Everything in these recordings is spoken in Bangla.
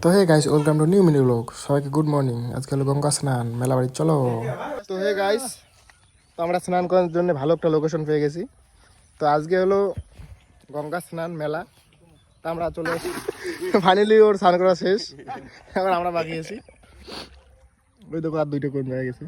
তো hey guys, welcome to new mini blog. সবাইকে গুড মর্নিং। আজকে হলো গঙ্গা স্নান, মেলা বাড়ি চলো। তো হে গাইস, তো আমরা স্নান করার জন্য ভালো একটা লোকেশন পেয়ে গেছি। তো আজকে হলো গঙ্গা স্নান মেলা। তা আমরা চলে এসেছি, ফাইনালি ওর স্নান করা শেষ। এবার আমরা বাকি আছি। ওই দেখো আর দুইটা কোন হয়ে গেছে।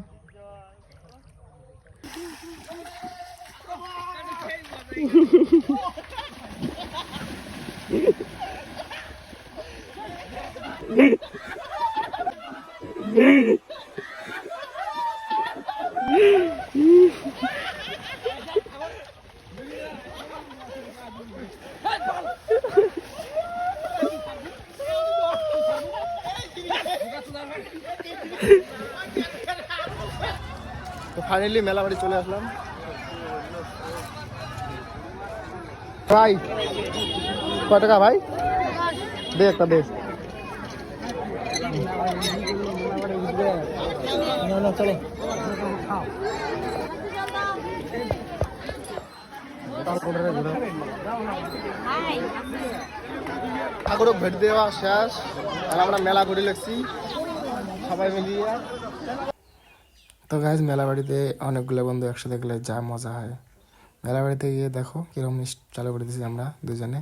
তো ফাইনালি মেলা বাড়ি চলে আসলাম। ভাই কয় টাকা ভাই? দে একটা দে। চলো ঠাকুরক ভেট দেওয়া শেষ। আর আমরা মেলা ঘুরে লাগছি সবাই মিলিয়ে। তো গাইজ, মেলা বাড়িতে অনেকগুলো বন্ধু একসাথে গেলে যা মজা হয়। মেলা বাড়িতে গিয়ে দেখো কিরকম চালু করে দিয়েছি আমরা দুজনে।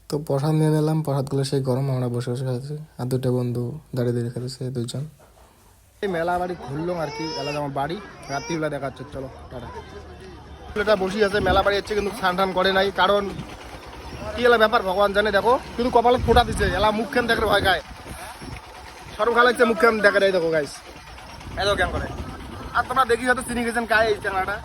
তো প্রসাদ নিয়ে নিলাম। প্রসাদগুলো সেই গরম, আমরা বসে বসে খাচ্ছি। আর দুটো বন্ধু দাঁড়িয়ে দাঁড়িয়ে খেতেছে দুইজন। এই মেলা বাড়ি ঘুরলাম আর কি। এলাকা আমার বাড়ি রাত্রিবেলা দেখাচ্ছে। চলো টাটা। এটা বসি আছে মেলা বাড়ি হচ্ছে, কিন্তু স্নান টান করে নাই। কারণ কি এলা ব্যাপার ভগবান জানে। দেখো কিন্তু কপালে ফোটা দিচ্ছে। এলা মুখখান দেখলে ভয় গায়ে সরম খা লাগছে। মুখখান দেখা দেয় দেখো গাইস, এত জ্ঞান করে। আর তোমরা দেখি হয়তো চিনি গেছেন কায় এই চ্যাংড়াটা।